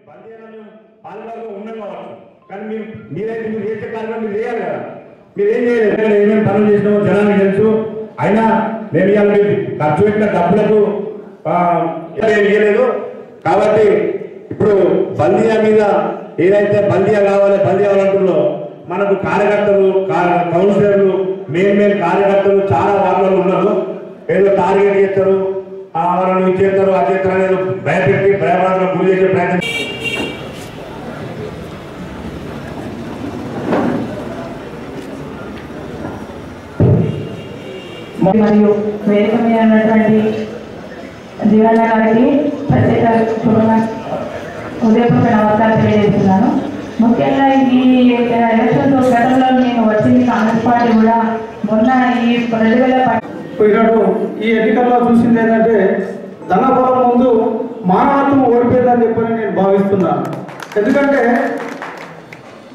బందీలను పాల్గొనలో ఉన్నాం కావచ్చు, కానీ మీరైతే మీరు చేసే కార్యక్రమం మీరు చేయాలి కదా. మీరు ఏం చేయలేదు, ఏమేమి పనులు చేసినామో జనానికి తెలుసు. అయినా మేము ఇవాళ మీరు ఖర్చు పెట్టిన డబ్బులకు ఇవ్వలేదు. కాబట్టి ఇప్పుడు బందీయా మీద ఏదైతే బందీయా కావాలంటున్నారో మనకు కార్యకర్తలు కౌన్సిలర్లు మెయిన్ కార్యకర్తలు చాలా వార్డులలో ఉన్నారు. ఏదో టార్గెట్ చేస్తారు, వాళ్ళని ఇచ్చేస్తారు అది చేస్తారు అనేది భయపెట్టి భయపడాలను గురి చేసే ప్రయత్నం. మరియు వేదిక మీద ఉన్నటువంటి జీవన్న గారికి ప్రత్యేక ఉదయపూర్వక నమస్కారం తెలియజేస్తున్నాను. ముఖ్యంగా ఈ ఎలక్షన్తో గతంలో నేను వచ్చింది కాంగ్రెస్ పార్టీ కూడా మొన్న ఈ 2000 ఈ ఎన్నికల్లో చూసింది ఏంటంటే ధనబలం ముందు మానవత్వం ఓడిపోయిందని చెప్పని నేను భావిస్తున్నాను. ఎందుకంటే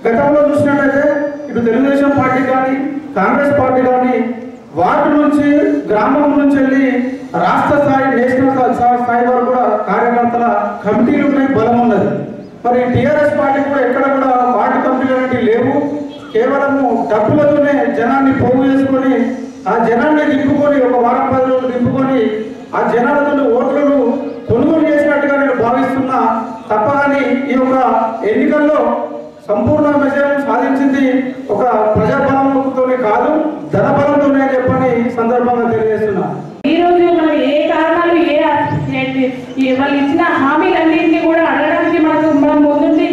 గతంలో చూసినట్టయితే ఇటు తెలుగుదేశం పార్టీ కానీ కాంగ్రెస్ పార్టీ కానీ వార్డు నుంచి గ్రామం నుంచి వెళ్ళి రాష్ట్ర స్థాయి నేషనల్ స్థాయి వరకు కూడా కార్యకర్తల కమిటీలు ఉన్నాయి, బలం ఉన్నది. మరి టీఆర్ఎస్ పార్టీ కూడా ఎక్కడ కూడా వార్డు కమిటీలు అనేవి లేవు. కేవలము డబ్బులతోనే జనాన్ని పోగు చేసుకొని ఆ జనాన్ని దింపుకొని ఒక వారం 10 రోజులు దింపుకొని ఆ జనాలతో ఓట్లను కొనుగోలు చేసినట్టుగా నేను భావిస్తున్నా. తప్ప కానీ ఈ యొక్క ఎన్నికల్లో సంపూర్ణ విజయం సాధించింది ఒక ప్రజాబలంతోనే కాదు, ధనబలంతోనే చెప్పని సందర్భంగా తెలియజేస్తున్నా. ఈ రోజు మనం ఏ కారణాలు వాళ్ళు ఇచ్చిన హామీలన్నింటినీ కూడా అడగడానికి మనం ముందుండి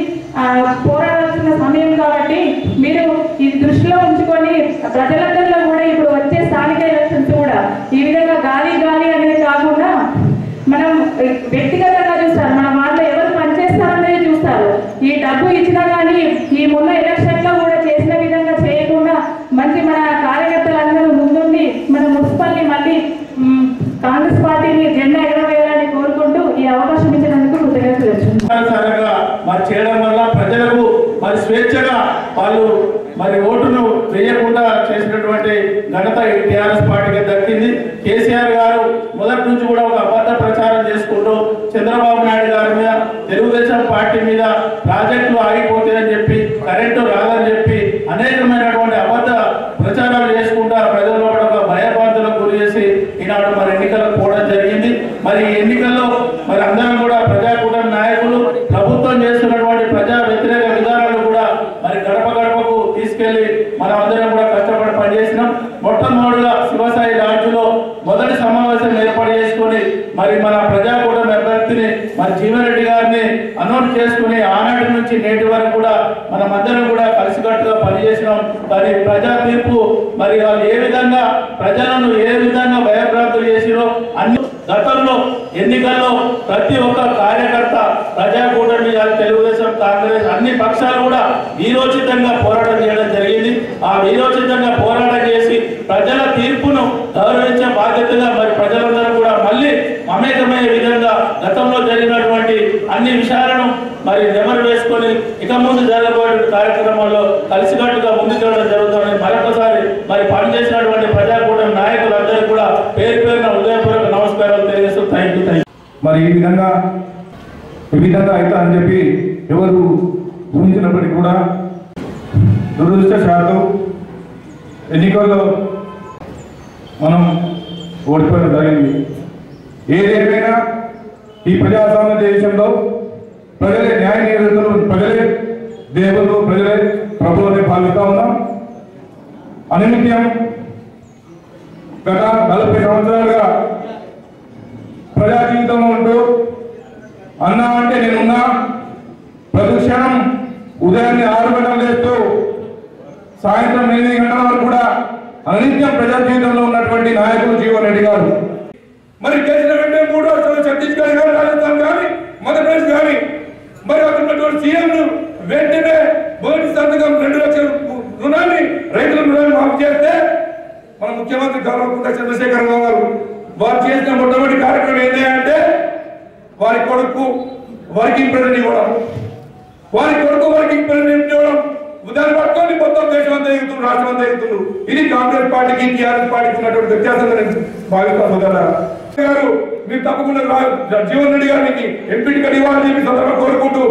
పోరాడాల్సిన సమయం కాబట్టి మీరు ఇది దృష్టిలో ఉంచుకొని ప్రజలందరిలో కూడా ఇప్పుడు వచ్చే స్థానిక ఎలక్షన్స్ కూడా ఈ విధంగా గాలి అనేది కాకుండా మనం వ్యక్తిగతంగా చూస్తారు, మన వాళ్ళు ఎవరు పనిచేస్తారనేది చూస్తారు. ఈ డబ్బు ఇచ్చినా కానీ ఈ మొన్న ఎలక్షన్లో కూడా చేసిన విధంగా చేయకుండా మంచి మన కార్యకర్తలందరూ ముందుండి మన మున్సిపల్ని మళ్ళీ కాంగ్రెస్ పార్టీని జెండా ఎగరవేయాలని కోరుకుంటూ ఈ అవకాశం ఇచ్చినందుకు కృతజ్ఞతలు మరి చేయడం వల్ల ప్రజలకు మరి స్వేచ్ఛగా వాళ్ళు మరి ఓటును వేయకుండా చేసినటువంటి ఘనత టీఆర్ఎస్ పార్టీకి దక్కింది. కేసీఆర్ గారు మొదటి నుంచి కూడా ఒక అబద్ధ ప్రచారం చేసుకుంటూ చంద్రబాబు నాయుడు గారి మీద తెలుగుదేశం పార్టీ మీద ప్రాజెక్టులు ఆగిపోతాయని చెప్పి కరెంటు రాదని చెప్పి అనేకమైనటువంటి అబద్ధ ప్రచారాలు చేసుకుంటా ప్రజల్లో కూడా ఒక భయభ్రాంతులకు గురి చేసి ఈనాడు మరి ఎన్నికలకు పోవడం జరిగింది. మరి ఈ ఎన్నికల్లో మరి అందరం కూడా ప్రజాకూటమి నాయకులు ప్రభుత్వం చేస్తున్నటువంటి ప్రజా వ్యతిరేక విధానాలు కూడా మరి గడప గడపకు తీసుకెళ్లి మనం అందరం కూడా కష్టపడి పనిచేసినాం. మొట్టమొదటిగా శివసాయి లాడ్జిలో మొదటి సమావేశం ఏర్పాటు చేసుకుని మరి మన ప్రజాకూటమి అభ్యర్థిని మరి జీవన్రెడ్డి గారిని అనౌన్స్ చేసుకుని ఆనాటి నుంచి నేటి వరకు కూడా మనం అందరం కూడా కలిసికట్టుగా పనిచేసినాం. మరి ప్రజా తీర్పు మరి వాళ్ళు ఏ విధంగా ప్రజలను ఏ విధంగా భయభ్రాంతులు చేసిరో అన్ని గతంలో ఎన్నికల్లో ప్రతి ఒక్క కార్యకర్త ప్రజాకూటమి తెలుగుదేశం కాంగ్రెస్ అన్ని పక్షాలు కూడా వీరోచితంగా పోరాటం చేయడం జరిగింది. ఆ వీరోచితంగా పోరాటం చేసి ప్రజల తీర్పును గౌరవించే బాధ్యతగా మరి ప్రజలందరూ కూడా మళ్ళీ మమేకమయ్యే విధంగా గతంలో జరిగినటువంటి అన్ని విషయాలను మరి నెమరు వేసుకొని ఇక ముందు జరగబోయే కార్యక్రమాల్లో కలిసికట్టుగా ముందుకెళ్ళడం జరుగుతుంది. మరొకసారి మరి పనిచేసినటువంటి ప్రజాకూటమి నాయకులందరూ కూడా పేరు పేరున హృదయపూర్వక నమస్కారాలు తెలియజేస్తూ థ్యాంక్ యూ. మరి ఈ విధంగా అవుతా అని చెప్పి ఎవరు ఊహించినప్పటికీ కూడా దురదృష్టశాతం ఎన్నికల్లో మనం ఓడిపోవడం జరిగింది. ఏదేమైనా ఈ ప్రజాస్వామ్య దేశంలో ప్రజలే న్యాయ నియంత్రణలు, ప్రజలే దేవులు, ప్రజలే ప్రభువుని భావిస్తూ ఉన్నాం. అనునిత్యం గత 40 సంవత్సరాలుగా ప్రజా జీవితంలో ఉంటూ అన్నా అంటే నేనున్నా ప్రతిక్షణం ఉదయాన్నే 6 గంటలు లేస్తూ సాయంత్రం 8 గంటల వరకు కూడా అనునిత్యం ప్రజా జీవితంలో ఉన్నటువంటి నాయకులు జీవన్రెడ్డి గారు మరి చేసిన వెంటనే 3 రాష్ట్రాలు ఛత్తీస్గఢ్ కానీ రాజస్థాన్ కానీ మధ్యప్రదేశ్ కానీ మరి అక్కడ ఉన్నటువంటి సీఎంలు వెంటనే మొదటి సంతకం 2 లక్షల రుణాన్ని రైతుల రుణాన్ని మాఫీ చేస్తే మన ముఖ్యమంత్రి గౌరవ చంద్రశేఖర్ రావు గారు వారు చేసిన మొట్టమొదటి కార్యక్రమం ఏంటంటే వారి కొడుకు వర్కింగ్ ప్రెసిడెంట్ ఇవ్వడం, దాన్ని పట్టుకొని మొత్తం దేశం అంతా ఎగుతున్నారు, రాష్ట్రం అంతా ఎగుతున్నారు. ఇది కాంగ్రెస్ పార్టీకి టీఆర్ఎస్ పార్టీకి ఉన్నటువంటి వ్యత్యాసంగా నేను భావిస్తాను కదా. మీరు తప్పకుండా జీవన్రెడ్డి గారికి ఎంపీ టికెట్ ఇవ్వాలని చెప్పి సందర్భంగా కోరుకుంటూ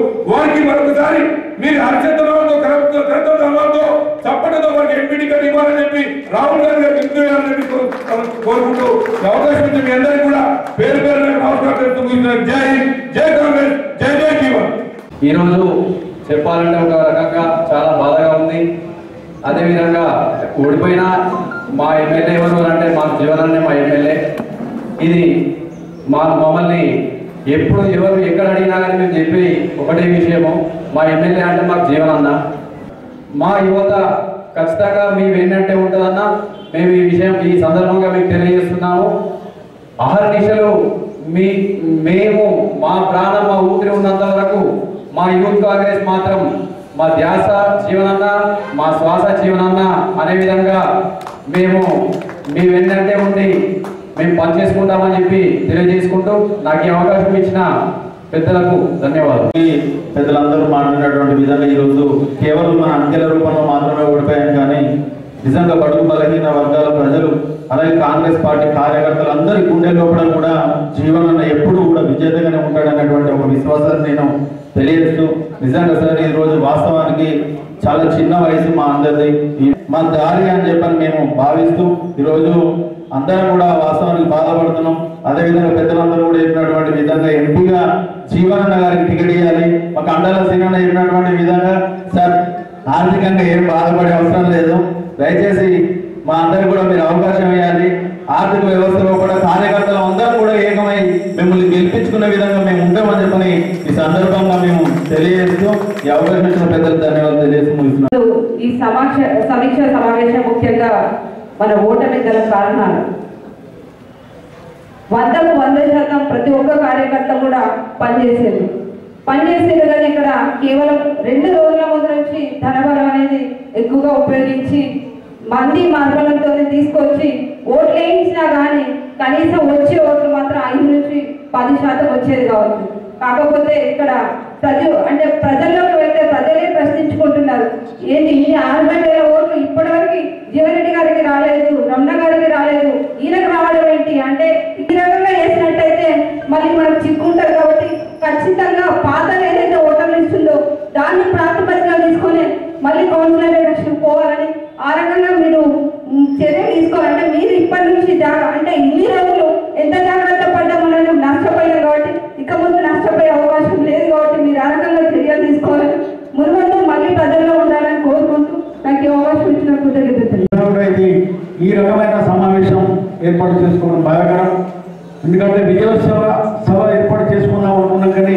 ఈరోజు చెప్పాలంటే ఒక రకంగా చాలా బాధగా ఉంది. అదేవిధంగా ఓడిపోయిన మా ఎమ్మెల్యే ఎవరు అంటే మా జీవనాన్ని మా ఎమ్మెల్యే. ఇది మమ్మల్ని ఎప్పుడు ఎవరు ఎక్కడ అడిగినా కానీ మేము చెప్పి ఒకటే విషయము, మా ఎమ్మెల్యే అంటే మాకు జీవనన్న. మా యువత ఖచ్చితంగా మీ వెన్నంటే ఉంటుందన్న. మేము ఈ విషయం ఈ సందర్భంగా మీకు తెలియజేస్తున్నాము. అహర్నిశలు మేము మా ప్రాణం మా ఊపిరి ఉన్నంత వరకు మా యూత్ కాంగ్రెస్ మాత్రం మా ధ్యాస జీవనన్న, మా శ్వాస జీవనన్న అనే విధంగా మేము మీ వెన్నంటే ఉండి మేము పనిచేసుకుంటామని చెప్పి తెలియజేసుకుంటూ నాకు ఈ అవకాశం ఇచ్చిన పెద్దలకు ధన్యవాదాలు. పెద్దలందరూ మాట్లాడినటువంటి విధంగా ఈరోజు కేవలం మన అంకెల రూపంలో మాత్రమే ఓడిపోయాం, కానీ నిజంగా బడుగు బలహీన వర్గాల ప్రజలు అలాగే కాంగ్రెస్ పార్టీ కార్యకర్తలు అందరి గుండె లోపల కూడా జీవనన్న ఎప్పుడు కూడా విజేతగానే ఉంటాడన్నటువంటి ఒక విశ్వాసాన్ని నేను తెలియజేస్తూ, నిజంగా సార్ ఈరోజు వాస్తవానికి చాలా చిన్న వయసు మా అందరిది, మా దారి అని చెప్పని మేము భావిస్తూ ఈరోజు అందరం కూడా వాస్తవానికి బాధపడుతున్నాం. అదేవిధంగా పెద్దలందరూ కూడా చెప్పినటువంటి విధంగా ఎంపీగా జీవనన్న గారికి టికెట్ ఇవ్వాలి. ఒక అండల సీనన్న చెప్పినటువంటి విధంగా సార్ ఆర్థికంగా ఏం బాధపడే అవసరం లేదు, దయచేసి మా అందరికి కూడా మీరు అవకాశం ఇవ్వాలి. ఆర్థిక వ్యవస్థలో కూడా కార్యకర్తలు అందరూ కూడా ఏకమై మిమ్మల్ని గెలిపించుకునే విధంగా మేము ఉంటామని చెప్పని ఈ సందర్భంగా మేము తెలియజేస్తూ ఈ అవకాశం ఇచ్చిన పెద్దలకు ధన్యవాదాలు తెలియజేస్తూ ముగిస్తున్నాం. ఈ సమీక్ష సమావేశం ముఖ్యంగా మన ఓటమి గల కారణాలు 100% ప్రతి ఒక్క కార్యకర్త కూడా పనిచేసేది కానీ ఇక్కడ కేవలం 2 రోజుల ముందు నుంచి ధనబలం అనేది ఎక్కువగా ఉపయోగించి మంది మార్గంతో తీసుకొచ్చి ఓట్లు వేయించినా కానీ కనీసం వచ్చే ఓట్లు మాత్రం 5 నుంచి 10% వచ్చేది కావచ్చు. కాకపోతే ఇక్కడ ప్రజల్లోకి వెళ్తే ప్రజలే ప్రశ్నించుకుంటున్నారు, ఏంటి ఇన్ని 6 గంటల ఓట్లు ఇప్పటివరకు జీవన్రెడ్డి గారికి రాలేదు, రమణ గారికి రాలేదు, ఈయనకు రావడం ఏంటి అంటే ఈ రకంగా వేసినట్టయితే మళ్ళీ మనకు చిక్కుంటారు. కాబట్టి ఖచ్చితంగా పాతలు ఏదైతే ఓటర్లు ఇస్తుందో దాన్ని ప్రాతిపదికగా తీసుకొని మళ్ళీ కౌన్సిలర్ ఎలక్షన్ పోవాలని ఆ రకంగా మీరు చర్య తీసుకోవాలంటే మీరు ఇప్పటి నుంచి అంటే ఇన్ని రోజులు ఎంత జాగ్రత్త పడ్డామని నష్టపోయాం కాబట్టి ఇక ముందు నష్టపోయే అవకాశం లేదు. కాబట్టి మీరు ఆ రకంగా చర్యలు తీసుకోవాలని మునుగంటూ మళ్ళీ ప్రజల్లో ఉండాలని కోరుకుంటూ నాకు ఈ అవకాశం ఇచ్చిన కృతజ్ఞతలు. ఈ రకమైన సమావేశం ఏర్పాటు చేసుకోవడం బాధాకరం. ఎందుకంటే విజయోత్సవ సభ ఏర్పాటు చేసుకుందాం అనుకున్నాం, కానీ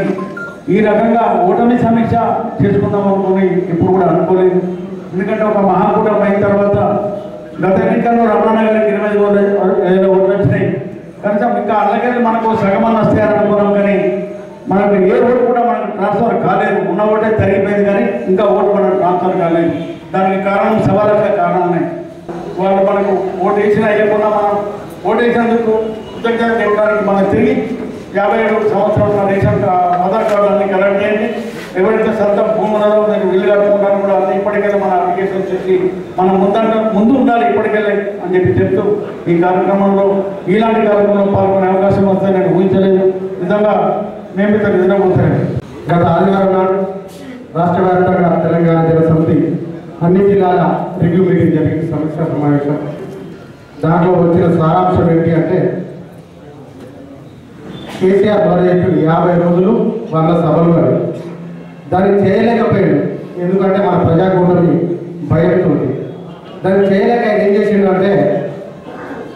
ఈ రకంగా ఓటమి సమీక్ష చేసుకుందాం అనుకుని ఇప్పుడు కూడా అనుకోలేదు. ఎందుకంటే ఒక మహాకూటమి అయిన తర్వాత గత ఎన్నికల్లో రమణ గారికి 25 ఓట్లు వచ్చినాయి. కనీసం ఇంకా అలాగే మనకు సగమని వస్తాయని అనుకున్నాం, కానీ మనకు ఏ ఓటు కూడా మనకు ట్రాన్స్ఫర్ కాలేదు. ఉన్న ఓటే తరిగిపోయింది, కానీ ఇంకా ఓటు మనకు ట్రాన్స్ఫర్ కాలేదు. దానికి కారణం సవాళ్ళ కారణాలు. వాళ్ళు మనకు ఓటు వేసినా వేయకుండా మనం ఓటు వేసినందుకు కృతజ్ఞత చెప్పడానికి మనం తిరిగి 57 సంవత్సరాల రేషన్ ఆధార్ కార్డు అన్ని కలెక్ట్ చేయండి. ఎవరైతే సొంత భూమి ఉన్నదో నేను వీలు కట్టుకుంటాను కూడా అన్ని ఇప్పటికెళ్ళి మన అప్లికేషన్ చేసి మనం ముందు ఉండాలి ఇప్పటికెళ్ళి అని చెప్పి చెప్తూ ఈ కార్యక్రమంలో ఇలాంటి కార్యక్రమంలో పాల్గొనే అవకాశం వస్తే నేను ఊహించలేదు. నిజంగా మేము ఇక్కడ నిద్రపోతాను. గత ఆదివారం నాడు రాష్ట్ర వ్యాప్తంగా తెలంగాణ జనసమితి అన్ని జిల్లాల రివ్యూ మీటింగ్ జరిగింది, సమీక్షా సమావేశం. దాంట్లో వచ్చిన సారాంశం ఏంటి అంటే కేసీఆర్ ద్వారా చెప్పిన 50 రోజులు 100 సభలు అని దాన్ని చేయలేకపోయాడు. ఎందుకంటే మన ప్రజాకూటమి భయంతోటి దాన్ని చేయలేక ఆయన ఏం చేసిండంటే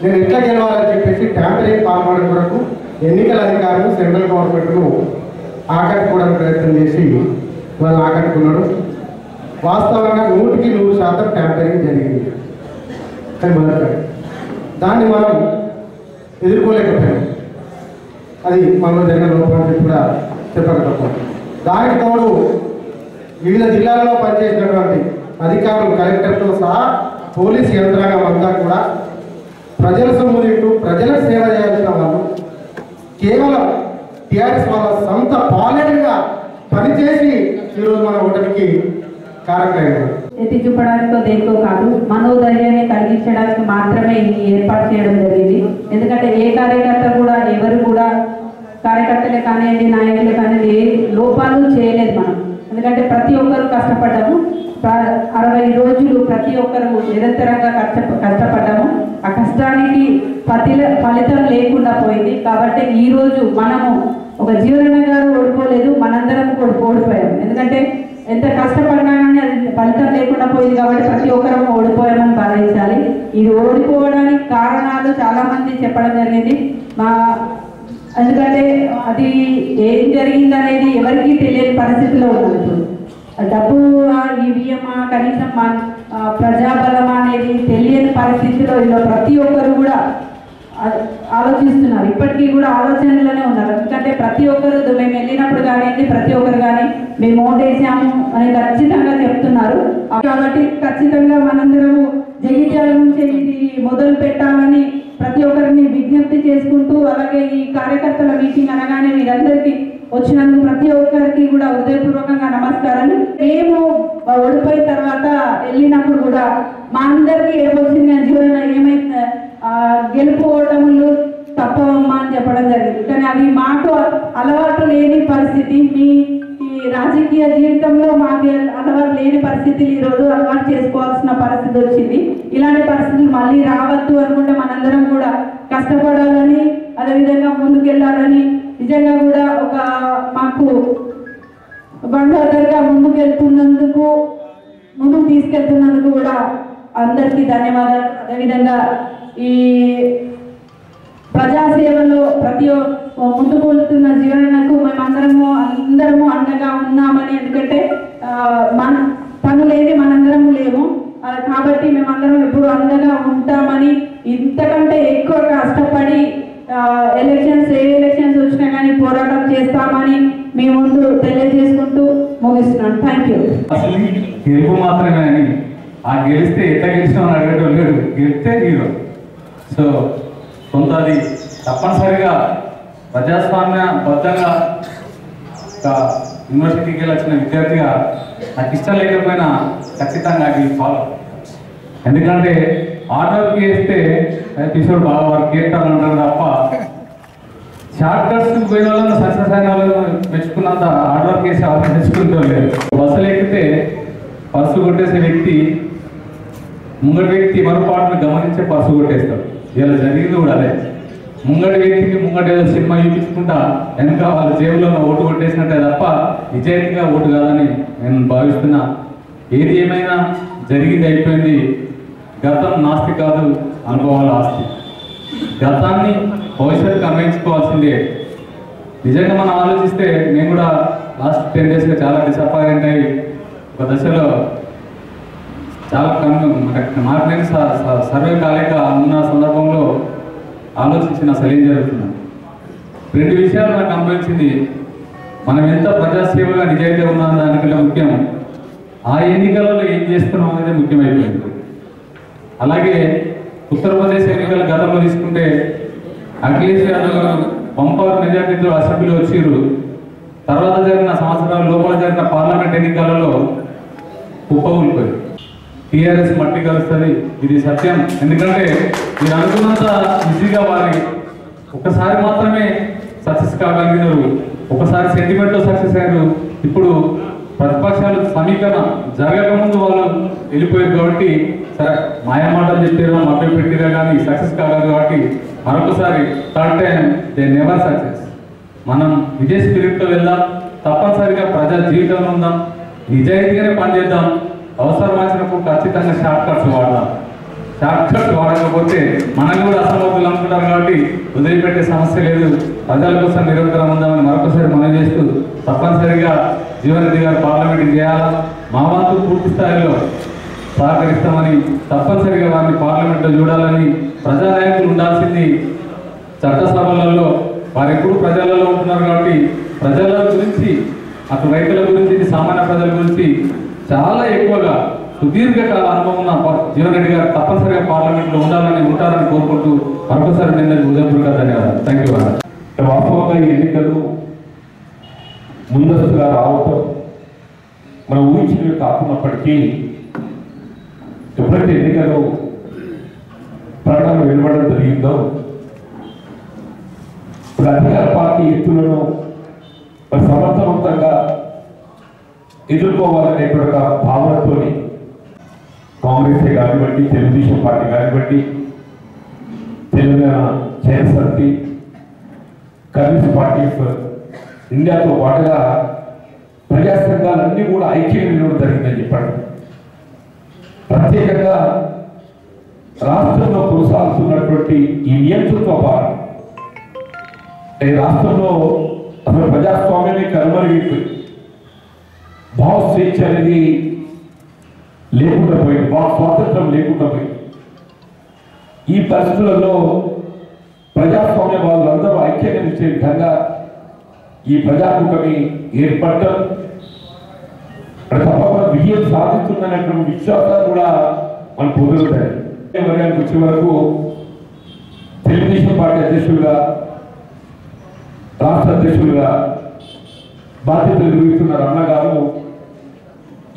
నేను ఎట్లా గెలవాలని చెప్పేసి ట్యాంపరింగ్ పాల్గొనడం కొరకు ఎన్నికల అధికారులు సెంట్రల్ గవర్నమెంట్ను ఆకట్టుకోవడానికి ప్రయత్నం చేసి వాళ్ళు ఆకట్టుకున్నాడు. వాస్తవంగా 100% ట్యాంపరింగ్ జరిగింది. కానీ మొదటి దాన్ని మనం ఎదుర్కోలేకపోయాం. అది మనలో జరిగిన లోపం కూడా చెప్పగలుగుతాం. దానికి తోడు వివిధ జిల్లాలలో పనిచేసినటువంటి అధికారులు కలెక్టర్తో సహా పోలీసు యంత్రాంగం అంతా కూడా ప్రజల సొమ్ము తింటూ ప్రజలకు సేవ చేయాల్సిన వాళ్ళు కేవలం టీఆర్ఎస్ వాళ్ళ సొంత పాలనగా పనిచేసి ఈరోజు మన ఓటమికి కారకులైనారు. ఎత్తి చూపడానికో దేనికో కాదు, మనోధైర్యాన్ని కలిగించడానికి మాత్రమే ఈ ఏర్పాటు చేయడం జరిగింది. ఎందుకంటే ఏ కార్యకర్త కూడా ఎవరు కూడా కార్యకర్తలే కానివ్వండి నాయకులే కానివ్వండి ఏ లోపాలు చేయలేదు మనం. ఎందుకంటే ప్రతి ఒక్కరు కష్టపడ్డాము, 60 రోజులు ప్రతి ఒక్కరు నిరంతరంగా కష్టపడ్డాము. ఆ కష్టానికి ఫలితం లేకుండా పోయింది. కాబట్టి ఈరోజు మనము ఒక జీవనన్న గారు ఓడిపోలేదు, మనందరం ఓడిపోయాం. ఇది ఓడిపోవడానికి కారణాలు చాలా మంది చెప్పడం జరిగింది. ఎందుకంటే అది ఏం జరిగిందనేది ఎవరికీ తెలియని పరిస్థితిలో ఉన్నది. డబ్బు ఈవీఎం కనీసం ప్రజాబలమా అనేది తెలియని పరిస్థితిలో ఇలా ప్రతి ఒక్కరు కూడా ఆలోచిస్తున్నారు. ఇప్పటికీ కూడా ఆలోచనలోనే ఉన్నారు. ఎందుకంటే ప్రతి ఒక్కరు మేము వెళ్ళినప్పుడు కానీ ప్రతి ఒక్కరు కానీ మేము ఓటేసాము అని ఖచ్చితంగా చెప్తున్నారు. కాబట్టి ఖచ్చితంగా మనందరము జగిత్యాల నుంచి ఇది మొదలు పెట్టాలని ప్రతి ఒక్కరిని విజ్ఞప్తి చేసుకుంటూ, అలాగే ఈ కార్యకర్తల మీటింగ్ అనగానే మీరందరికీ వచ్చినందుకు ప్రతి ఒక్కరికి కూడా హృదయపూర్వకంగా నమస్కారాలు. మేము ఓడిపోయిన తర్వాత వెళ్ళినప్పుడు కూడా మా అందరికీ ఏమొచ్చింది జీవన ఏమైతే గెలుపు ఓటములు తప్పవమ్మా అని చెప్పడం జరిగింది. కానీ అవి మాకు అలవాటు లేని పరిస్థితి. మీ ఈ రాజకీయ జీవితంలో మాకు అలవాటు లేని పరిస్థితులు ఈరోజు అలవాటు చేసుకోవాల్సిన పరిస్థితి వచ్చింది. ఇలాంటి పరిస్థితులు మళ్ళీ రావద్దు అనుకుంటే మనందరం కూడా కష్టపడాలని, అదేవిధంగా ముందుకెళ్ళాలని, నిజంగా కూడా ఒక మాకు బండోదర్గా ముందుకు తీసుకెళ్తున్నందుకు కూడా అందరికీ ధన్యవాదాలు. అదేవిధంగా ఈ ప్రజాసేవలో ప్రతి ముందుకు వెళ్తున్న జీవనకు అందరము అండగా ఉన్నామని. ఎందుకంటే తను లేని మనందరము లేము కాబట్టి మేమందరం ఎప్పుడు అండగా ఉంటామని, ఇంతకంటే ఎక్కువ కష్టపడి ఏ ఎలక్షన్స్ వచ్చినా కానీ పోరాటం చేస్తామని మీ ముందు తెలియజేసుకుంటూ ముగిస్తున్నాను. Thank you. అసలు గెలుపు మాత్రమే అని ఆ గెలిస్తే ఎట్లా గెలిచినామని అడగటం లేదు, గెలిస్తే హీరో. సో కొంత అది తప్పనిసరిగా ప్రజాస్వామ్యబద్ధంగా ఒక యూనివర్సిటీకి వచ్చిన విద్యార్థిగా నాకు ఇష్టం లేకపోయినా ఖచ్చితంగా అది ఫాలో. ఎందుకంటే హార్డ్ వర్క్ చేస్తే కిషోర్ బాగా వర్క్ చేస్తానంటారు తప్ప షార్ట్ కట్స్ పోయిన వాళ్ళని సక్సెస్ అయిన వాళ్ళని మెచ్చుకున్నంత హార్డ్ వర్క్ చేసి అవసరం తెచ్చుకుంటూ లేదు. బస్సులు ఎక్కితే పర్సు కొట్టేసే వ్యక్తి ముంగటి వ్యక్తి మరోపాటును గమనించే పర్సు కొట్టేస్తాడు. ఇలా జరిగింది కూడా అదే. ముంగటి వ్యక్తికి ముంగటి ఏదో సినిమా చూపించుకుంటా వెనక వాళ్ళ జేబులో ఓటు కొట్టేసినట్టే తప్ప నిజాయితీగా ఓటు కాదని నేను భావిస్తున్నా. ఏది ఏమైనా జరిగింది అయిపోయింది. గతం నాస్తి కాదు, అనుభవాల ఆస్తి. గతాన్ని భవిష్యత్తుకు అన్వయించుకోవాల్సిందే. నిజంగా మనం ఆలోచిస్తే నేను కూడా లాస్ట్ 10 daysగా చాలా డిసప్పాయింట్ అయ్యి ఒక దశలో చాలా మార్కెట్ సర్వే కాలేక ఉన్న సందర్భంలో ఆలోచించిన అసలు ఏం జరుగుతుంది. 2 విషయాలు నాకు అనిపించింది. మనం ఎంత ప్రజాసేవగా నిజాయితీగా ఉన్నాం దానికంటే ముఖ్యం ఆ ఎన్నికలలో ఏం చేస్తున్నాం అనేది ముఖ్యమైపోయింది. అలాగే ఉత్తరప్రదేశ్ ఎన్నికల గతంలో తీసుకుంటే అఖిలేష్ యాదవ్ గారు బంపర్ మెజార్టీతో అసెంబ్లీలో వచ్చిర్రు. తర్వాత జరిగిన సంవత్సరాల లోపల జరిగిన పార్లమెంట్ ఎన్నికలలో కుప్పకూలిపోయి టీఆర్ఎస్ మట్టి కలుస్తుంది. ఇది సత్యం. ఎందుకంటే మీరు అనుకున్నంత ఈజీగా వారి ఒకసారి మాత్రమే సక్సెస్ కాగలిగినారు, ఒకసారి సెంటిమెంట్లో సక్సెస్ అయ్యారు. ఇప్పుడు ప్రతిపక్షాలు సమీకరణ జరగకముందు వాళ్ళు వెళ్ళిపోయారు కాబట్టి సరే మాయమాటలు చెప్పారా మభ్య పెట్టిరా కానీ సక్సెస్ కాగలరు. కాబట్టి మరొకసారి third time they never success. మనం విజయ స్పిరిట్తో వెళ్దాం, తప్పనిసరిగా ప్రజా జీవితంలో ఉందాం, నిజాయితీగానే పనిచేద్దాం. అవసరం వచ్చినప్పుడు ఖచ్చితంగా షార్ట్ కట్స్ వాడదాం. షార్ట్ కట్స్ వాడకపోతే మనల్ని కూడా అసమర్థులు అనుకుంటారు కాబట్టి వదిలిపెట్టే సమస్య లేదు. ప్రజల కోసం నిరంతరం ఉందామని మరొకసారి మనం చేస్తూ తప్పనిసరిగా జీవన్రెడ్డి గారు పార్లమెంట్ చేయాలా, మా వంతు పూర్తి స్థాయిలో సహకరిస్తామని, తప్పనిసరిగా వారిని పార్లమెంట్లో చూడాలని. ప్రజానాయకులు ఉండాల్సింది చట్టసభలలో. వారు ఎప్పుడు ప్రజలలో ఉంటున్నారు కాబట్టి ప్రజల గురించి, అటు రైతుల గురించి, సామాన్య ప్రజల గురించి చాలా ఎక్కువగా సుదీర్ఘకాల అనుభవం ఉన్న జీవన్రెడ్డి గారు తప్పనిసరిగా పార్లమెంట్లో ఉంటారని కోరుకుంటూ మరొకసారి నేను హృదయపూర్వక ధన్యవాదాలు. Thank you. వాస్తవంగా ఈ ఎన్నికలు ముందస్తుగా రావటం మనం ఊహించినవి కాకున్నప్పటికీ ఎప్పుడైతే ఎన్నికలు ప్రకటన వెలువడడం జరిగిందో అధికార పార్టీ ఎత్తులను సమర్థవంతంగా ఎదుర్కోవాలనేటువంటి ఒక భావనతో కాంగ్రెస్ కానివ్వండి, తెలుగుదేశం పార్టీ కానివ్వండి, Telangana Jana Samithi, communist party of ఇండియాతో పాటుగా ప్రజా సంఘాలన్నీ కూడా ఐక్యంగా నిలవడం జరిగిందని చెప్పండి. ప్రత్యేకంగా రాష్ట్రంలో కొనసాగుతున్నటువంటి ఈ నియంతృత్వ పాలన రాష్ట్రంలో అసలు ప్రజాస్వామ్యాన్ని కనుమరుగైపోయింది. భావ స్వేచ్ఛ అనేది లేకుండా పోయింది, భావ స్వాతంత్రం లేకుండా పోయింది. ఈ పరిస్థితులలో ప్రజాస్వామ్య వాళ్ళందరూ ఐక్యంగా నిలిచే విధంగా ఈ ప్రజాకూటమి ఏర్పడటం తప్పకుండా విజయం సాధిస్తుందనేటువంటి విశ్వాసాలు కూడా మనం పొందుతాయి. వర్గానికి వచ్చే వరకు తెలుగుదేశం పార్టీ అధ్యక్షులుగా, రాష్ట్ర అధ్యక్షులుగా బాధ్యతలు నిర్వహిస్తున్నారు అన్నగారు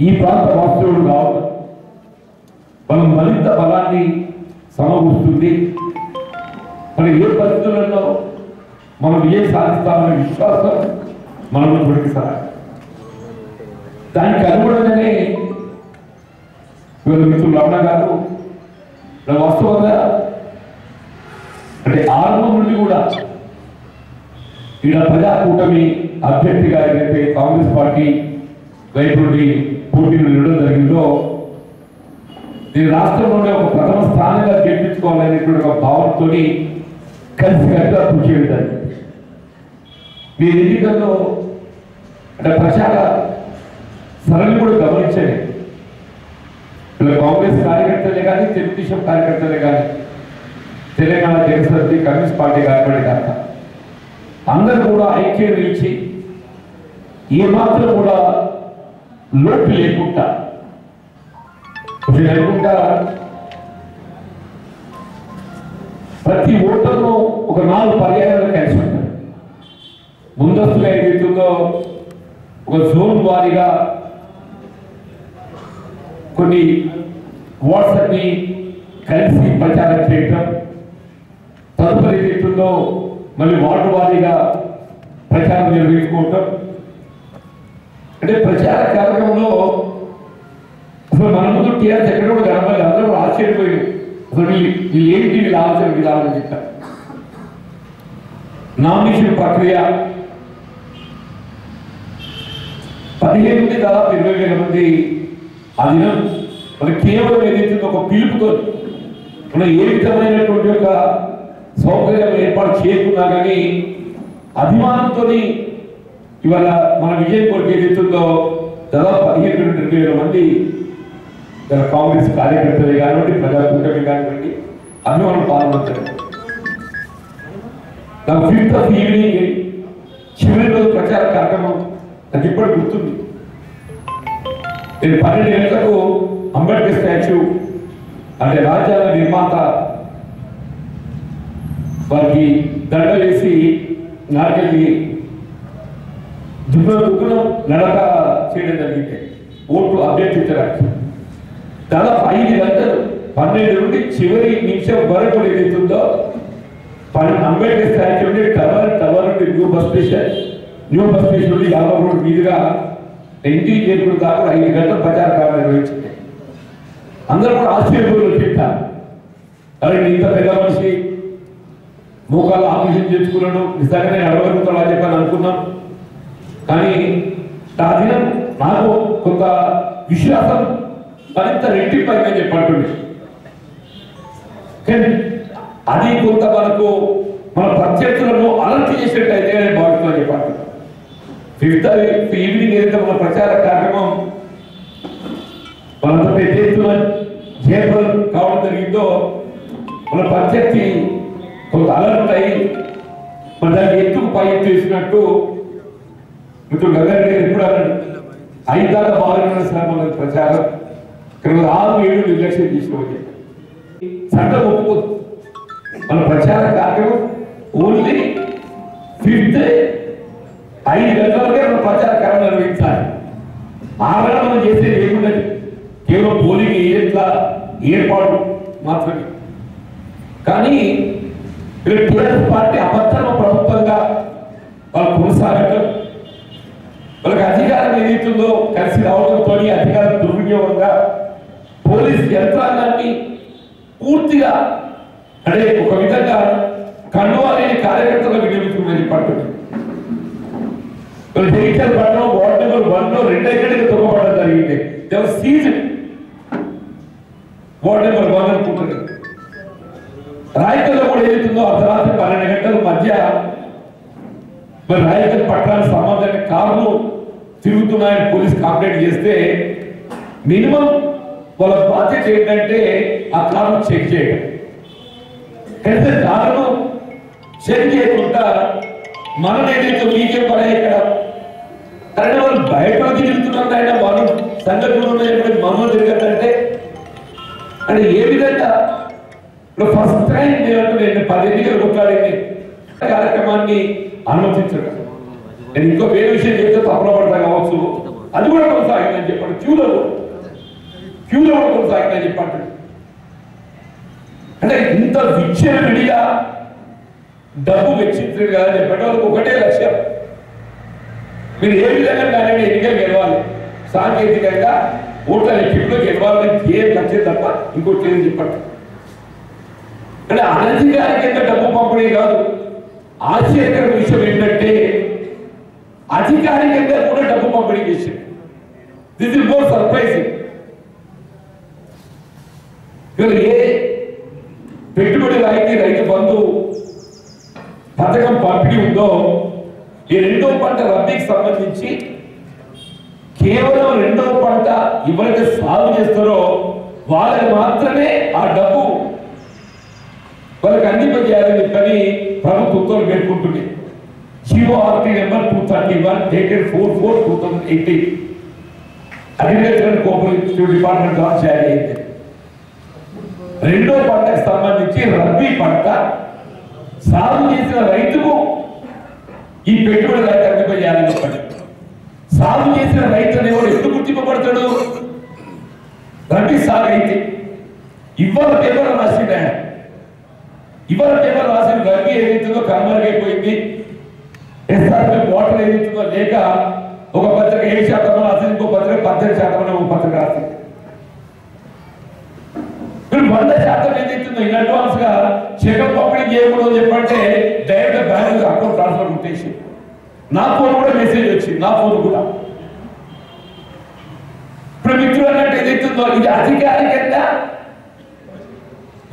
ఈ ప్రాంత వాస్తవులు కావడం మనం మరింత బలాన్ని సమకూరుస్తుంది. మరి ఏ పరిస్థితులలో మనం విజయం సాధిస్తామనే విశ్వాసం మనం దొరికిస్తారు. దానికి అనుగుణంగానే మిత్రులు రమణ గారు వాస్తవంగా అంటే ఆరంభం నుండి కూడా ఇక్కడ ప్రజాకూటమి అభ్యర్థిగా ఏదైతే కాంగ్రెస్ పార్టీ వైపు నుండి పోటీలు ఇవ్వడం జరిగిందో ఈ రాష్ట్రంలోనే ఒక ప్రథమ స్థానంగా గెలిపించుకోవాలనేటువంటి ఒక భావనతో కలిసికట్టుగా కృషి చేయాలి. మీ ఎన్నికల్లో అంటే ప్రచార సరళి కూడా గమనించండి. ఇలా కాంగ్రెస్ కార్యకర్తలే కానీ, తెలుగుదేశం కార్యకర్తలే కానీ, తెలంగాణ జనసమితి కమ్యూనిస్ట్ పార్టీ కార్యపడే కాక అందరూ కూడా ఐక్యం నిలిచి ఏమాత్రం కూడా లోటు లేకుండా ప్రతి ఓటర్ను ఒక 4 పర్యాయాలు కలిసి ఉంటారు. ముందస్తుగా ఏదైతుందో ఒక జోన్ వారీగా కొన్ని వాట్సాప్ని కలిసి ప్రచారం చేయటం, తదుపరి ఏదైతుందో మళ్ళీ వార్డు వారీగా ప్రచారం నిర్వహించుకోవటం. అంటే ప్రచార కార్యక్రమంలో అసలు మన ముందు టీఆర్ఎస్ ఎక్కడ కూడా కనపడలేదు. అందరూ కూడా ఆశ్చర్యపోయారు. అసలు వీళ్ళు ఏంటి వీళ్ళ ఆలోచన విధానం చెప్తారు. నామినేషన్ ప్రక్రియ 15 నుండి దాదాపు 20,000 మంది ఆ దినం మరి కేవలం ఏదైతే ఒక పిలుపుతో మనం ఏ విధమైనటువంటి ఒక సౌకర్యం ఏర్పాటు చేయకున్నా కానీ అభిమానంతో ఇవాళ మన విజయం కొరకు ఏదైతుందో దాదాపు 15 నుండి 20,000 మంది కాంగ్రెస్ కార్యకర్తలే కానివ్వండి, ప్రజాకూటమి కానివ్వండి అభిమానులు పాల్గొంటారు. నాకు 5th of ఈవినింగ్ చివరి రోజు ప్రచార కార్యక్రమం నాకు ఇప్పటికి గుర్తుంది. నేను 12 గంటలకు అంబేద్కర్ స్టాచ్యూ అంటే రాజ్యాంగ నిర్మాత వారికి దండ వేసి నాటికి దుగ్గునం నడక చేయడం జరిగింది ఓట్లు అభ్యర్థించడానికి. దాదాపు 5 గంటలు 12 నుండి చివరి నిమిషం వరకు ఏదైతుందో అంబేద్కర్ స్టాచ్యూ నుండి టవర్ నుండి న్యూ బస్ స్టేషన్ నుండి 50 రోడ్డు మీదుగా ఇంటికి చేరుకున్న దాకా 5 గంటల ప్రచార కార్యక్రమం నిర్వహించింది. అందరూ కూడా ఆశ్చర్యపోయి చెప్తారు, అరే ఇంత పెద్ద మనిషి మోకాలు ఆపరేషన్ చేసుకున్నాడు, నిజంగా నేను అడగలుగుతాడు అని చెప్పని అనుకున్నాం. కానీ ఆ దినం నాకు కొంత విశ్వాసం మరింత రెట్టింపైందని చెప్పంటుంది. కానీ అది కొంత మనకు మన ప్రత్యర్థులను అలర్ట్ చేసేటైతే భావిస్తుందని చెప్పండి. 5th ఈవినింగ్ ఏదైతే మన ప్రచార కార్యక్రమం మనంత పెద్ద ఎత్తున జయప్రదం కావడం జరిగిందో మన ప్రత్యర్థి కొంత అలర్ట్ అయ్యి మన దానికి ఎత్తుకు పై ఎత్తు వేసినట్టు మిత్రులు గంగారెడ్డి గారు ఎప్పుడు అన్నాడు, 5 దాకా బాగున్న సార్ మన ప్రచారం ఇక్కడ 6-7 నిర్లక్ష్యం తీసుకోవాలి. చట్టం ఒప్పుకోదు. మన ప్రచార కార్యక్రమం ఓన్లీ 5th 5 గంటలకే మన ప్రచార కార్యక్రమం నిర్వహించాలి. ఆవేళ మనం చేసేది ఏముండదు, కేవలం పోలింగ్ ఏజెంట్ల ఏర్పాటు మాత్రమే. కానీ టీఆర్ఎస్ పార్టీ అబద్ధమ ప్రభుత్వంగా వాళ్ళు కొనసాగటం, వాళ్ళకి అధికారం ఏదైతుందో కలిసి రావడంతో అధికారం దుర్వినియోగంగా పోలీస్ యంత్రాంగాన్ని పూర్తిగా అంటే ఒక విధంగా కండువా లేని కార్యకర్తలకు వినియోగించుకుని పడుతుంది. జగిత్యాల పట్టణం వార్డు నెంబర్ 1లో 2 ఎకరాలకు తొక్కబడడం జరిగింది. సీజన్ వార్డు నెంబర్ 1 అనుకుంటుంది. మరి రాయకల్ పట్టణానికి సంబంధించిన కార్లు తిరుగుతున్నాయని పోలీస్ కంప్లైంట్ చేస్తే మినిమం వాళ్ళ బాధ్యత ఏంటంటే ఆ కార్ను చెక్ చేయడం. అయితే కార్ను చెక్ చేయకుండా మనం ఏదైతే మీకే పడే ఇక్కడ కానీ వాళ్ళు బయటకి తిరుగుతున్నారు ఆయన వాళ్ళు సంఘటనలు ఉన్నాయని మమ్మల్ని తిరగదంటే అంటే ఏ విధంగా ఇప్పుడు ఫస్ట్ టైం నేను 10 ఎన్నికలు కొట్లాడింది కార్యక్రమాన్ని అనుమతించడం. నేను ఇంకో వేరే విషయం చెప్తే తప్పులో పడతా కావచ్చు, అది కూడా కొనసాగిందని చెప్పండి. క్యూలో కూడా కొనసాగిందని చెప్పండి. అంటే ఇంత విచ్చలవిడిగా డబ్బు వెచ్చించారు కదా చెప్పండి. వాళ్ళకి ఒకటే లక్ష్యం, మీరు ఏ విధంగా కానీ ఎన్నికలు గెలవాలి, సాంకేతికంగా ఓట్ల లెక్కింపులో గెలవాలని ఏం లక్ష్యం తప్ప ఇంకోటి లేదని చెప్పండి. అంటే అనధికారికంగా డబ్బు పంపిణీ కాదు. ఆశ్చర్యకర విషయం ఏంటంటే అధికారికంగా కూడా డబ్బు పంపిణీ చేసింది. This is more surprising. ఏ పెట్టుబడి రైతు బంధు పథకం పంపిణీ ఉందో ఈ రెండో పంట రబీకి సంబంధించి కేవలం రెండో పంట ఎవరైతే సాగు చేస్తారో వాళ్ళకి మాత్రమే ఆ డబ్బు వాళ్ళకి అందింపజేయాలని చెప్పని ప్రభుత్వం పేర్కొంటుంది. GORT number 231 dated 4/4/2018 agriculture and cooperative department ద్వారా జారీ అయింది. రెండో పంటకు సంబంధించి రబీ పంట సాగు చేసిన రైతుకు ఈ పెట్టుబడి రైతు అందింపజేయాలని చెప్పండి. సాగు చేసిన రైతు అనేవాడు ఎందుకు గుర్తింపబడతాడు? రబీ సాగు అయితే ఇవాళ పేపర్ రాసిందా, ఇవాళ పేపర్ రాసిన రబీ ఏదైతుందో కనుమరుగైపోయింది. SRP వాటర్ ఏదైతుందో లేక ఒక పత్రిక 7% రాసింది, ఇంకో పత్రిక 18% ఒక పత్రిక రాసింది. 100% ఏదైతుందో ఇన్ అడ్వాన్స్ గా చెకప్ పంపిణీ చేయకూడదు చెప్పంటే డైరెక్ట్ బ్యాంక్ అకౌంట్ ట్రాన్స్ఫర్ కొట్టేసి నా ఫోన్ కూడా మెసేజ్ వచ్చింది, నా ఫోన్ కూడా. ఇప్పుడు మిత్రులు అన్నట్టు ఏదైతుందో ఇది అధికారికంగా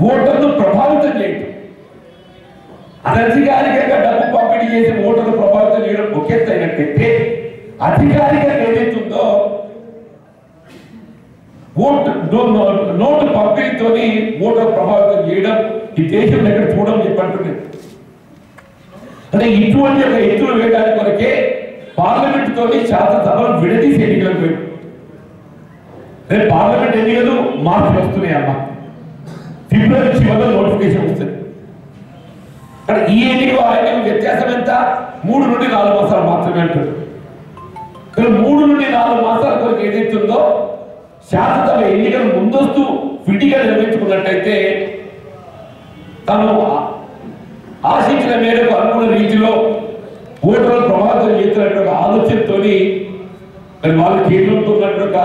ఓటర్ను ప్రభావితం చేయటం, అనధికారికంగా డబ్బు పంపిణీ చేసి ఓటర్ను ప్రభావితం చేయడం ఒకెత్తైనట్టయితే అధికారికంగా ఏదైతుందో నోటు పంపిణీతో ఓటర్ ప్రభావితం చేయడం ఈ దేశంలో ఎక్కడ చూడడం చెప్పంటున్నాను. అంటే ఇటువంటి ఒక ఎత్తులు వేయడానికి కొరకే పార్లమెంట్ తోని శాసనసభలు విడదీసి ఎన్నికలకు పోయి రేపు పార్లమెంట్ ఎన్నికలు మార్పులు వస్తున్నాయి అమ్మా. ఫిబ్రవరి చివరిలో నోటిఫికేషన్ వస్తుంది. కానీ ఈ ఎన్నికలు ఆ ఎన్నికలు వ్యత్యాసం ఎంత? 3 నుండి 4 మాసాలు మాత్రమే అంటారు. 3 నుండి 4 మాసాల కొరకు ఏదైతుందో శాసనసభ ఎన్నికలు ముందస్తు విడిగా నిర్వహించుకున్నట్టయితే తను ఆశించిన మేరకు అనుకున్న రీతిలో ఓటర్లు ప్రభావితం చేస్తున్నటువంటి ఆలోచనతో మరి వాళ్ళు కేంద్రంతో ఉన్నటువంటి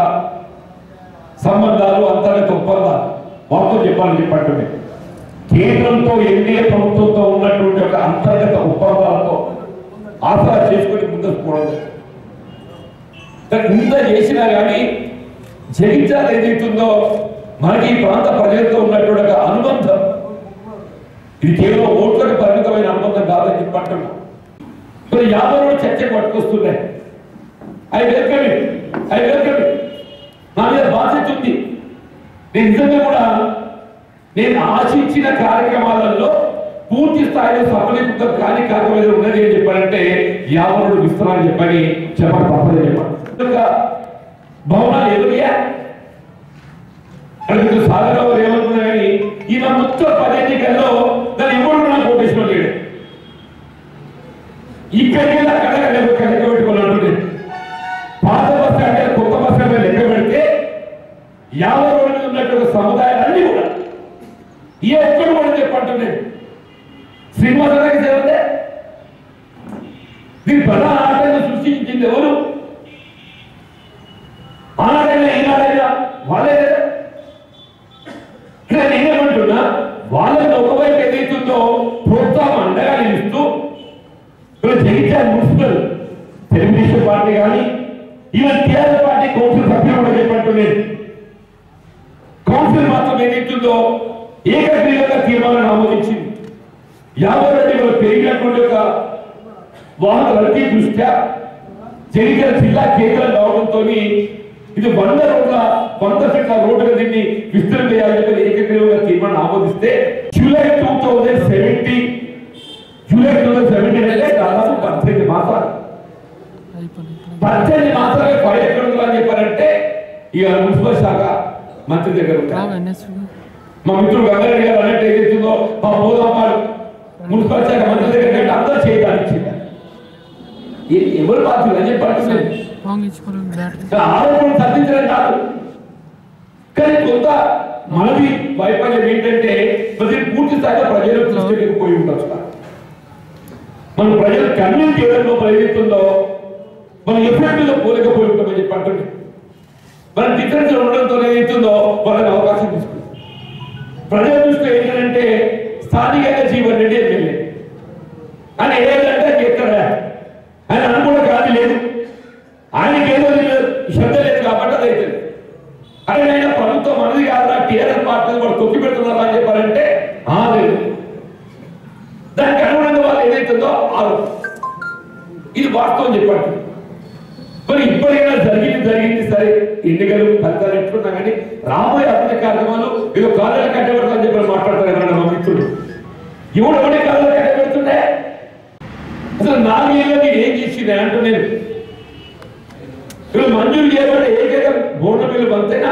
సంబంధాలు, అంతర్గత ఒప్పందాలు మొత్తం చెప్పాలని చెప్పండి. కేంద్రంతో ఎన్డీఏ ప్రభుత్వంతో ఉన్నటువంటి ఒక అంతర్గత ఒప్పందాలతో ఆసరా చేసుకుని ముందుకు పోవడం ఇంత చేసినా కానీ జగిత్యాల ఏదైతుందో మనకి ఈ ప్రాంత ప్రజలతో ఉన్నటువంటి ఒక అనుబంధం ఇది కేవలం ఓట్లకు పరిమితమైన అనుబంధం కాదని చెప్పంటున్నా. ఇప్పుడు 50 రోజులు చర్చకు పట్టుకొస్తున్నాయి. అవి వెల్కమ్ నా మీద బాధ్యత ఉంది. నేను నిజంగా కూడా నేను ఆశించిన కార్యక్రమాలలో పూర్తి స్థాయిలో సఫలీకృతం కాని కార్యక్రమం ఉన్నది అని చెప్పారంటే 50 రోజులు ఇస్తున్నారని చెప్పని చెప్పండి తప్పదని చెప్పండి. భవనాలు ఎదురుగా అక్కడ సాగరావు గారు ఏమనుకున్నా కానీ ఈయన మొత్తం 10 ఎన్నికల్లో దాన్ని ఎవరు నాకు ఓటేసిన లేడు. ఇక్కడికి అక్కడ లెక్క పెట్టుకోవాలంటే పాత బస్ అంటే కొత్త బస్ అంటే లెక్క పెడితే 50 రోజులు ఉన్నటువంటి సముదాయాలన్నీ కూడా ఏ ఒక్కడు కూడా చెప్పంటున్నాడు. శ్రీనివాసరావు సేవతే దీని ప్రధాన ఆటను సృష్టించింది ఎవరు? ఆనాడైనా ఈనాడైనా వాళ్ళే కదా. నేనేమంటున్నా వాళ్ళని ఒకవైపు ఏదైతుందో ప్రోత్సాహం అండగా నిలుస్తూ జగిత్యాల మున్సిపల్ తెలుగుదేశం పార్టీ కానీ ఈవెన్ టీఆర్ఎస్ పార్టీ కౌన్సిల్ సభ్యులు కూడా చెప్పంటున్నారు. కౌన్సిల్ మాత్రం ఏదైతుందో ఏకగ్రీవంగా తీర్మానం ఆమోదించింది. 50 రెడ్డి పెరిగినటువంటి ఒక వాహన రద్దీ దృష్ట్యా జగిత్యాల జిల్లా కేంద్రం కావడంతో ఇది 100 రోడ్ల 100 ఫీట్ల రోడ్డుగా దీన్ని విస్తరణ చేయాలని ఏకగ్రీవంగా తీర్మానం ఆమోదిస్తే జూలై 2017 అంటే దాదాపు 18 మాసాలు 18 మాసాలే ఫైల్ ఎక్కడ ఉందో అని చెప్పారంటే ఇక మున్సిపల్ శాఖ మంత్రి దగ్గర ఉంటారు. మా మిత్రుడు గంగారెడ్డి గారు అన్నట్టు ఏదైతుందో మా పోదామాడు మున్సిపల్ శాఖ మంత్రి దగ్గర కంటే అందరూ చేయడానికి ఎవరు బాధ్యులు అని చెప్పండి. ఆరోపణలు తగ్గించడం కాదు, కానీ కొంత మనది వైఫల్యం ఏంటంటే పూర్తి స్థాయిలో ప్రజలు తీసుకెళ్ళిపోయి ఉండొచ్చు. మనం ప్రజలు కన్విన్స్ చేయడంలో ప్రయత్నంలో మనం ఎఫెక్టివ్గా పోలేకపోయి ఉంటామని చెప్పి అంటుంది. మనం డిఫరెన్స్ ఉండడంతో ఏదైతుందో వాళ్ళకి అవకాశం తీసుకుంటాం. ప్రజల దృష్టిలో ఏంటంటే స్థానికంగా జీవన్ రెడ్డి ఎమ్మెల్యే ఆయన ఏదంటే చెప్తారా ఆయన అనుకున్న కాదు లేదు, ఆయనకి ఏదో శ్రద్ధ లేదు కాబట్టి అది అవుతుంది. అరే ఆయన ప్రభుత్వం మనది కాదా టీఆర్ఎస్ పార్టీ వాళ్ళు తొక్కి పెడుతున్నారా అని చెప్పారంటే లేదు. దానికి అనుగుణంగా వాళ్ళు ఏదైతుందో ఇది వాస్తవం చెప్పండి. మరి ఇప్పటికైనా జరిగింది సరే, ఎన్నికలు ఫలితాలు ఎట్లున్నా కానీ రాబోయే అభివృద్ధి కార్యక్రమాలు ఏదో కాళ్ళ కట్టబెడతామని చెప్పి మాట్లాడతారు ఎవరన్నా మా మిత్రులు. ఎవడే కాళ్ళ కట్టబెడుతుండే అసలు 4 ఏళ్ళకి ఏం చేసింది అంటూ నేను వీళ్ళు మంజూరు చేయబడే ఏకైక బోర్డు బిల్లు బంతైనా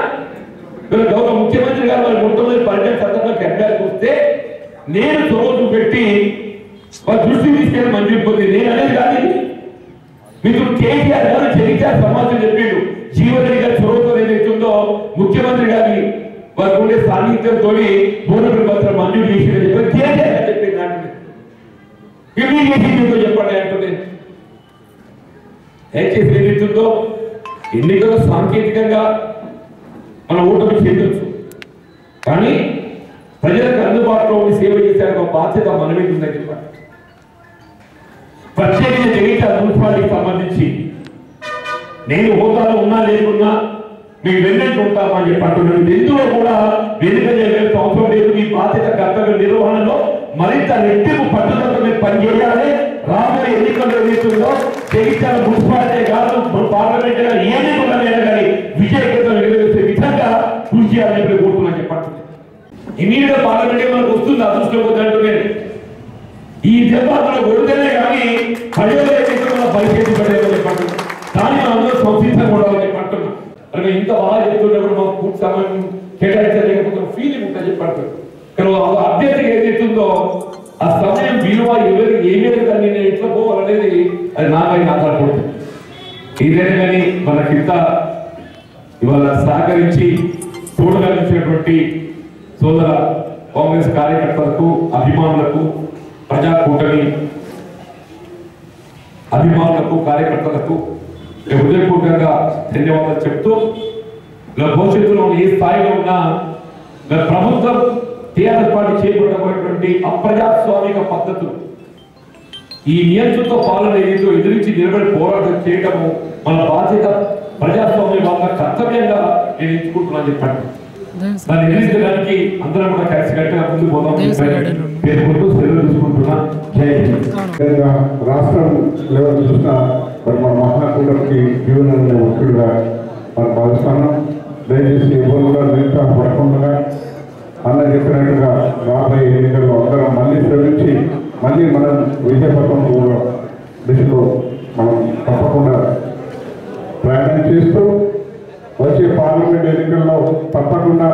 వీళ్ళు గౌరవ ముఖ్యమంత్రి గారు వాళ్ళు మొట్టమొదటి పర్యటన సందర్భంగా కెమెరాకి వస్తే నేను చొరవ పెట్టి వాళ్ళ దృష్టి తీసుకెళ్ళి మంజూరు పొంది నేను అనేది కాదు. మీకు కేసీఆర్ గారు జగిత్యాల సమాజం చెప్పిండు జీవన్ రెడ్డి గారి చొరవతో ఏదైతుందో ముఖ్యమంత్రి గారి వారికి ఉండే సాన్నిధ్యంతో బోర్డు పత్రం మంజూరు చేసిందని చెప్పి కేసీఆర్ గారు చెప్పింది అంటుంది. చెప్పండి అంటుంది. దయచేసి ఏదైతుందో ఎన్నికలు సాంకేతికంగా మన ఓటమి చెందొచ్చు, కానీ ప్రజలకు అందుబాటులో ఉండి సేవ చేసే ఒక బాధ్యత మన మీద ఉందని చెప్పండి. ప్రత్యేకంగా జగిత్యాల మున్సిపాలిటీకి సంబంధించి నేను హోదాలో ఉన్నా లేకున్నా మీకు వెన్నట్టు ఉంటామని చెప్పి అంటున్నాను. ఎందులో కూడా వెనుక చేయగలిగే అవసరం లేదు. మీ బాధ్యత కర్తవ్య నిర్వహణలో మరింత రెట్టింపు పట్టుదలతో మీరు పనిచేయాలి. రాబోయే ఎన్నికల్లో ఏదైతుందో జగిత్యాల మున్సిపాలిటీ కాదు పార్లమెంట్ గా ఎన్నికలైనా కానీ విజయకేతం ఎగరవేసే విధంగా కృషి చేయాలని చెప్పి కోరుతున్నాను చెప్పండి. ఇమీడియట్ పార్లమెంట్ మనకు వస్తుంది అదృష్టం వద్దంటూ నేను ఈ దెబ్బ మనకు కొడితేనే కానీ ప్రజలు పరిస్థితి పడేదని చెప్పండి. దాన్ని మనం అందరూ సంసిద్ధంగా ఉండాలని చెప్పంటున్నాం. అంటే ఇంత బాగా చెప్తున్నప్పుడు మాకు పూర్తి సమయం కేటాయించలేకపోతే ఫీలింగ్ ఉంటుంది చెప్పండి. కానీ అభ్యర్థికి ఏదైతుందో ఆ సమయం విలువ ఎవరికి ఏమేమి కానీ నేను ఎట్లా పోవాలనేది అది నాపై ఆధారపడుతుంది. ఏదైనా కానీ మనకింత ఇవాళ సహకరించి తోడుగలించినటువంటి సోదర కాంగ్రెస్ కార్యకర్తలకు, అభిమానులకు, ప్రజా కూటమి అభిమానులకు, కార్యకర్తలకు హృదయపూర్వకంగా ధన్యవాదాలు చెప్తూ భవిష్యత్తులో ఏ స్థాయిలో ఉన్నా ప్రభుత్వం టీఆర్ఎస్ పార్టీ చేపట్టబడినటువంటి అప్రజాస్వామిక పద్ధతులు ఈ నియంత్రణతో పాలన ఏదో ఎదిరించి నిలబడి పోరాటం చేయడము మన బాధ్యత, ప్రజాస్వామ్య వాళ్ళ కర్తవ్యంగా నేను ఎంచుకుంటున్నాను చెప్పండి. దాన్ని ఎదిరించడానికి అందరం కూడా కలిసి కట్టిగా ముందుకు పోదాం పేర్కొంటూ సెలవు తీసుకుంటున్నా. రాష్ట్రం లెవెల్ చూసిన మన మహాకూటమికి జీవన ఒత్తిడిగా మనం భావిస్తున్నాం. దయచేసి ఎవరు కూడా నిరుత్సాహపడకుండా అన్న చెప్పినట్టుగా రాబోయే ఎన్నికల్లో అందరం మళ్ళీ శ్రమించి మళ్ళీ మనం విజయపథం దిశలో మనం తప్పకుండా ప్రయాణం చేస్తూ వచ్చే పార్లమెంట్ ఎన్నికల్లో తప్పకుండా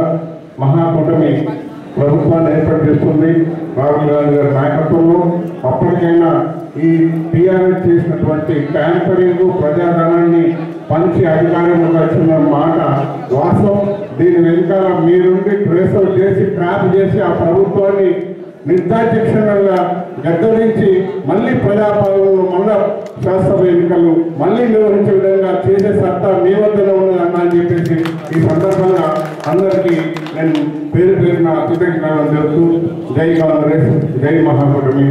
మహాకూటమి ప్రభుత్వాన్ని ఏర్పాటు చేస్తుంది రాహుల్ గాంధీ గారి నాయకత్వంలో. అప్పటికైనా ఈ టీఆర్ఎస్ చేసినటువంటి ట్యాంపరింగ్, ప్రజాధనాన్ని పంచి అధికారంలోకి వచ్చిన మాట వాస్తవం. దీని వెనుకాల మీరుండి ప్రెషర్ చేసి ట్రాప్ చేసి ఆ ప్రభుత్వాన్ని నిర్దాక్షిణ్యంగా గద్దరించి మళ్ళీ ప్రజాపాలనలో మళ్ళా శాస్త్ర ఎన్నికలు మళ్ళీ నిర్వహించే విధంగా చేసే సత్తా మీ వద్దనే ఉన్నదన్నా అని చెప్పేసి ఈ సందర్భంగా అందరికీ నేను పేరున కృతజ్ఞతలు తెలుపుతూ జై కాంగ్రెస్, జై మహాకూటమి.